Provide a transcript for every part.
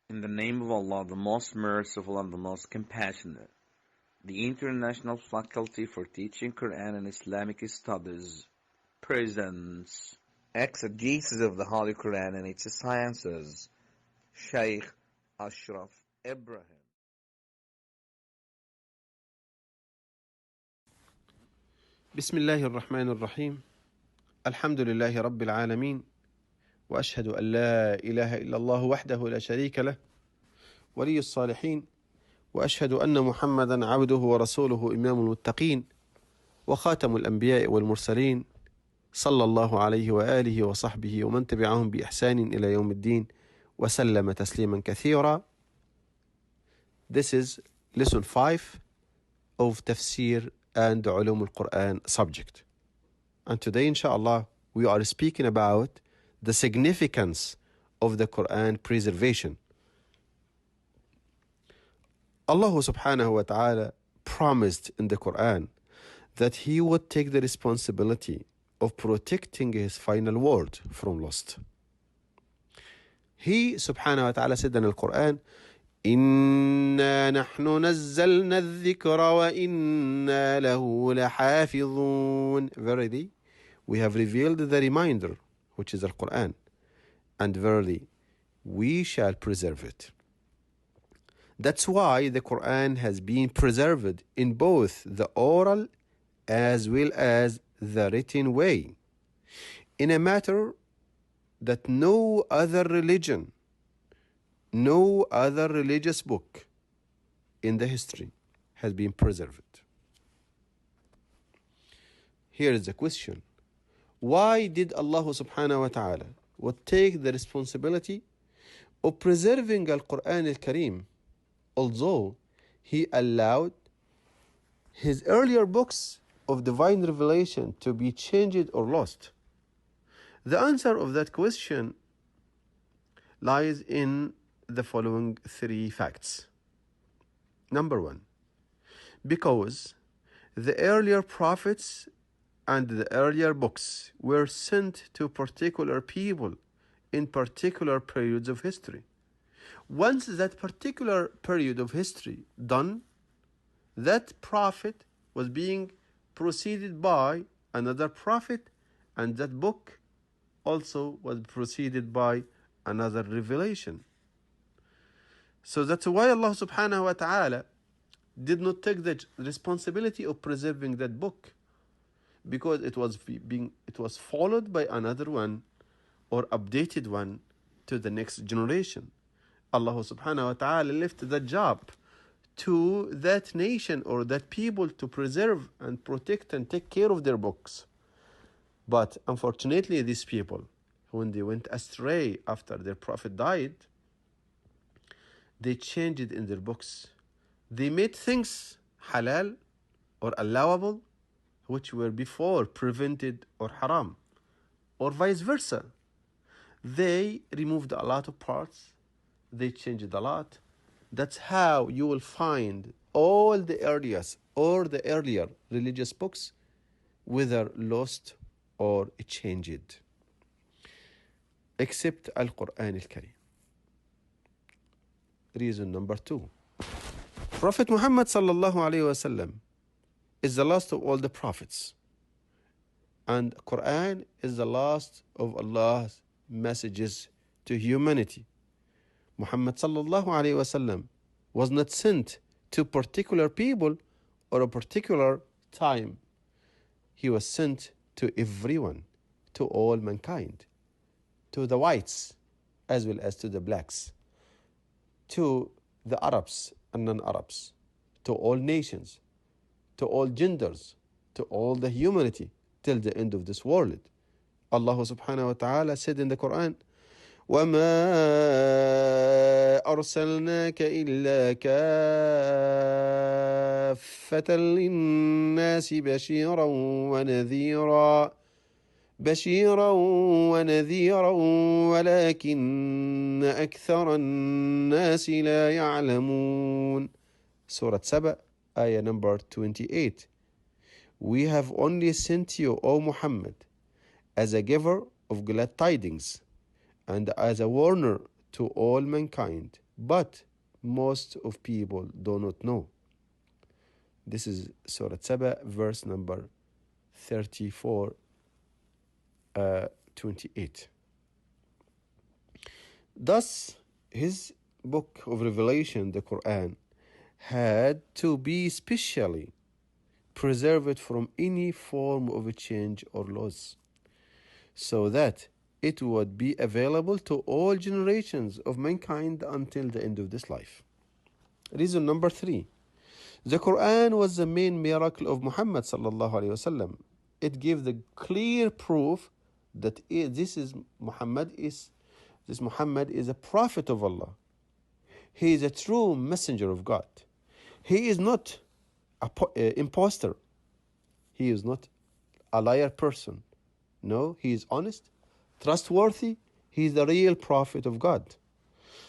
In the name of Allah, the most merciful and the most compassionate. The International Faculty for Teaching Quran and Islamic Studies presents Exegesis of the Holy Quran and its Sciences, Shaykh Ashraf Ibrahim. بسم الله الرحمن الرحيم. الحمد لله رب العالمين، وأشهد أن لا إله إلا الله وحده لا شريك له ولي الصالحين، وأشهد أن محمدا عبده ورسوله إمام المتقين وخاتم الأنبياء والمرسلين، صلى الله عليه وآله وصحبه ومن تبعهم بإحسان إلى يوم الدين وسلم تسليما كثيرا. This is lesson 5 of Tafsir and Ulum al-Quran subject. And today, inshallah, we are speaking about the significance of the Quran preservation. Allah subhanahu wa ta'ala promised in the Quran that He would take the responsibility of protecting His final word from loss. He subhanahu wa ta'ala said in the Quran, إِنَّا نَحْنُ نَزَّلْنَا الذِّكْرَ وَإِنَّا لَهُ لَحَافِظُونَ. Verily, we have revealed the reminder, which is the Quran, and verily, we shall preserve it. That's why the Quran has been preserved in both the oral as well as the written way, in a matter that no other religion, no other religious book in the history has been preserved. Here is the question. Why did Allah subhanahu wa ta'ala would take the responsibility of preserving Al-Quran al-Kareem, although He allowed His earlier books of divine revelation to be changed or lost? The answer of that question lies in the following 3 facts. Number 1, because the earlier prophets and the earlier books were sent to particular people in particular periods of history. Once that particular period of history done, that prophet was being preceded by another prophet, and that book also was preceded by another revelation. So that's why Allah subhanahu wa ta'ala did not take the responsibility of preserving that book, because it was followed by another one or updated one to the next generation. Allah subhanahu wa ta'ala left the job to that nation or that people to preserve and protect and take care of their books. But unfortunately, these people, when they went astray after their prophet died, they changed it in their books. They made things halal or allowable which were before prevented or haram, or vice versa. They removed a lot of parts. They changed a lot. That's how you will find all the areas or the earlier religious books, whether lost or changed, except Al-Quran al-Kareem. Reason number 2. Prophet Muhammad sallallahu alayhi wa sallam is the last of all the prophets, and Quran is the last of Allah's messages to humanity. Muhammad sallallahu alayhi wa sallam was not sent to particular people or a particular time. He was sent to everyone, to all mankind, to the whites as well as to the blacks, to the Arabs and non-Arabs, to all nations, to all genders, to all the humanity till the end of this world. Allah subhanahu wa ta'ala said in the Quran, وَمَا أَرْسَلْنَاكَ إِلَّا كَافَّةً لِلنَّاسِ بشيرا ونذيرا ولكن أكثر الناس لا يعلمون. Surah Saba, ayah number 28. We have only sent you, O Muhammad, as a giver of glad tidings and as a warner to all mankind, but most of people do not know. This is Surah Saba, verse number 34, 28. Thus, his book of Revelation, the Quran, had to be specially preserved from any form of a change or loss, so that it would be available to all generations of mankind until the end of this life. Reason number 3. The Quran was the main miracle of Muhammad sallallahu alaihi wasallam. It gave the clear proof that Muhammad is a prophet of Allah. He is a true messenger of God. He is not an imposter. He is not a liar person. No, he is honest, trustworthy. He is the real prophet of God.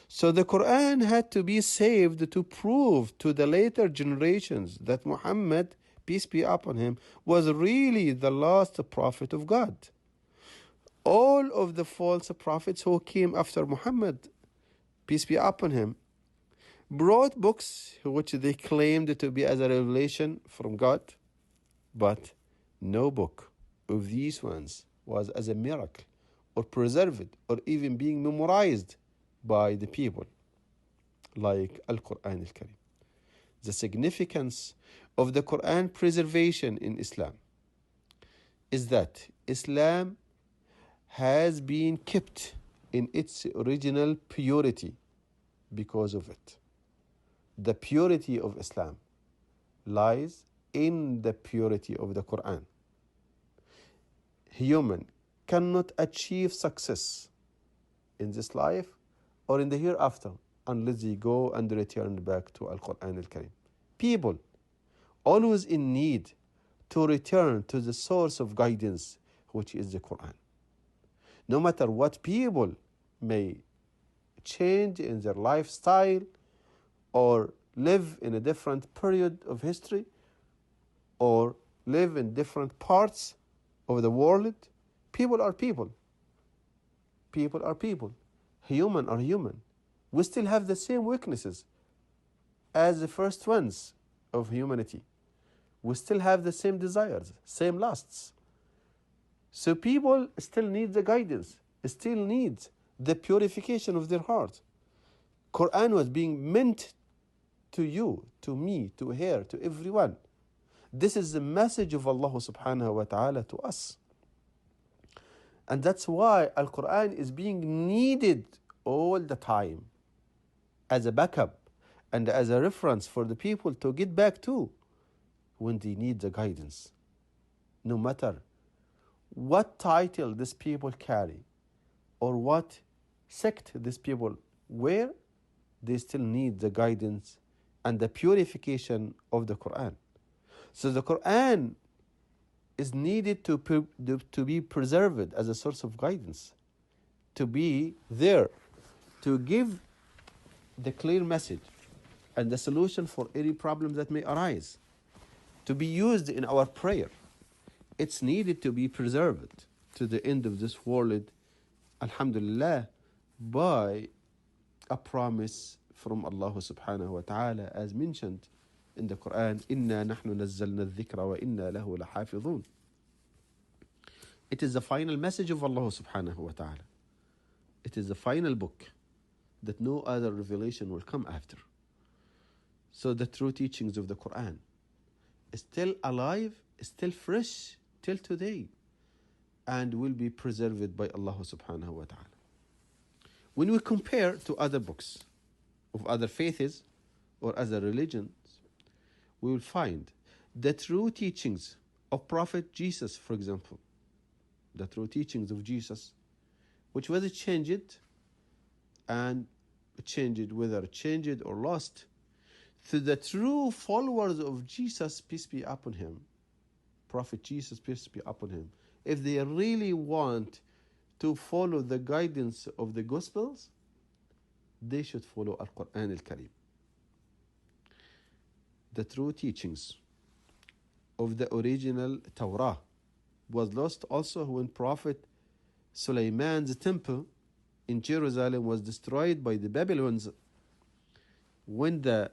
So the Quran had to be saved to prove to the later generations that Muhammad, peace be upon him, was really the last prophet of God. All of the false prophets who came after Muhammad, peace be upon him, brought books which they claimed to be as a revelation from God, but no book of these ones was as a miracle or preserved or even being memorized by the people like Al-Qur'an al-Karim. The significance of the Quran preservation in Islam is that Islam has been kept in its original purity because of it. The purity of Islam lies in the purity of the Quran. Human cannot achieve success in this life or in the hereafter unless they go and return back to Al-Quran al-Karim. People always in need to return to the source of guidance, which is the Quran. No matter what people may change in their lifestyle or live in a different period of history or live in different parts of the world, people are people. People are people. Human are human. We still have the same weaknesses as the first ones of humanity. We still have the same desires, same lusts. So people still need the guidance, still need the purification of their heart. Quran was being meant to you, to me, to her, to everyone. This is the message of Allah subhanahu wa ta'ala to us. And that's why Al-Quran is being needed all the time as a backup and as a reference for the people to get back to when they need the guidance. No matter what title these people carry or what sect these people wear, they still need the guidance and the purification of the Quran. So the Quran is needed to be preserved as a source of guidance, to be there, to give the clear message and the solution for any problem that may arise, to be used in our prayer. It's needed to be preserved to the end of this world, alhamdulillah, by a promise from Allah subhanahu wa ta'ala, as mentioned in the Quran, إِنَّا نَحْنُ نَزَّلْنَا الذِّكْرَ وَإِنَّا لَهُ لَحَافِظُونَ. It is the final message of Allah subhanahu wa ta'ala. It is the final book that no other revelation will come after. So the true teachings of the Quran is still alive, still fresh till today, and will be preserved by Allah subhanahu wa ta'ala. When we compare to other books of other faiths or other religions, we will find the true teachings of Prophet Jesus, for example, the true teachings of Jesus, which was changed and changed, whether changed or lost, to the true followers of Jesus, peace be upon him, Prophet Jesus, peace be upon him, if they really want to follow the guidance of the Gospels, they should follow Al-Quran al-Karim. The true teachings of the original Torah was lost also when Prophet Sulaiman's temple in Jerusalem was destroyed by the Babylonians when the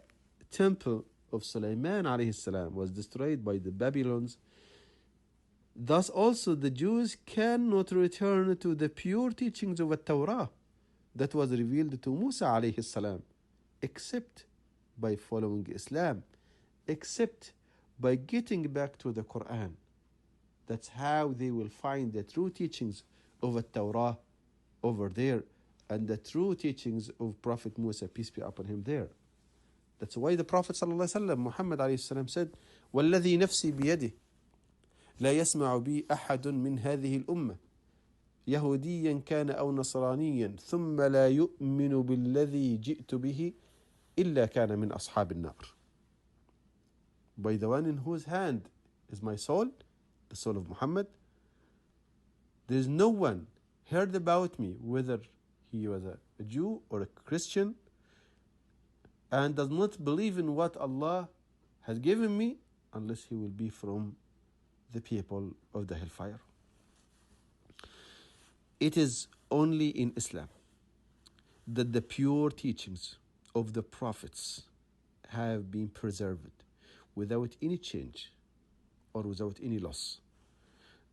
temple of Sulaiman alayhi salam was destroyed by the Babylons, thus also the Jews cannot return to the pure teachings of the Torah that was revealed to Musa alayhi salam, except by following Islam, except by getting back to the Quran. That's how they will find the true teachings of the Torah over there and the true teachings of Prophet Musa, peace be upon him, there. That's why the Prophet ﷺ, Muhammad ﷺ, said, وَالَّذِي نَفْسِي بِيَدِهِ لا يسمع بي أحد من هذه الأمة يهوديا كان أو نصرانيا ثم لا يؤمن بالذي جئت به إلا كان من أصحاب النار. By the one in whose hand is my soul, the soul of Muhammad, there is no one heard about me, whether he was a Jew or a Christian, and does not believe in what Allah has given me, unless he will be from the people of the hellfire. It is only in Islam that the pure teachings of the prophets have been preserved without any change or without any loss.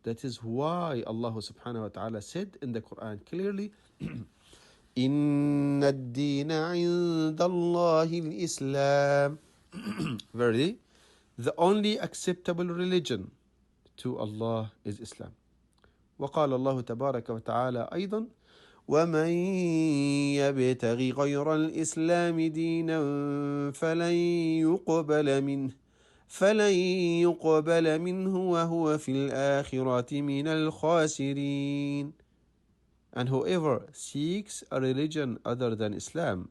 That is why Allah subhanahu wa ta'ala said in the Quran clearly, إِنَّ الدِّينَ عِنْدَ اللَّهِ الْإِسْلَامِ. Verily, the only acceptable religion to Allah is Islam. وقال الله تبارك وتعالى أيضا ومن يبتغي غير الإسلام دينا فلن يقبل منه وهو في الآخرة من الخاسرين. And whoever seeks a religion other than Islam,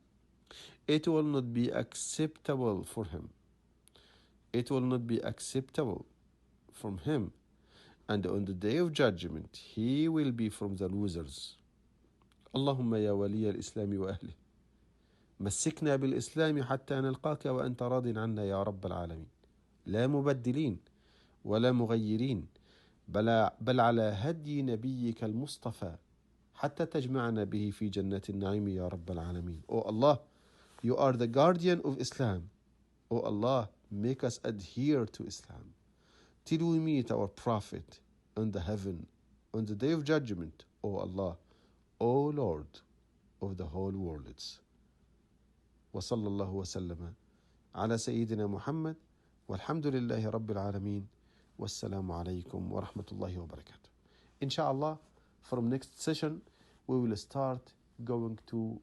it will not be acceptable for him. It will not be acceptable from him. And on the day of judgment, he will be from the losers. اللهم يا ولي الإسلام وأهله مسكنا بالإسلام حتى نلقاك وأنت راض عنا يا رب العالمين لا مبدلين ولا مغيرين بل على هدي نبيك المصطفى حتى تجمعنا به في جنة النعيم يا رب العالمين. O Allah, you are the guardian of Islam. O Allah, make us adhere to Islam till we meet our Prophet in the heaven on the day of judgment. O Allah, O Lord of the whole worlds. وصلى الله وسلم على سيدنا محمد والحمد لله رب العالمين والسلام عليكم ورحمة الله وبركاته. Inshallah, from next session we will start going to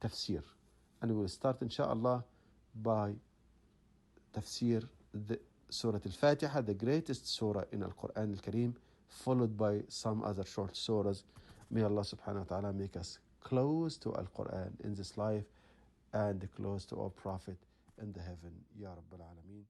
tafsir, and we will start inshallah by tafsir the Surah Al-Fatiha, the greatest surah in Al-Quran Al-Kareem, followed by some other short surahs. May Allah subhanahu wa ta'ala make us close to Al-Quran in this life and close to our Prophet in the heaven. Ya Rabbal Alameen.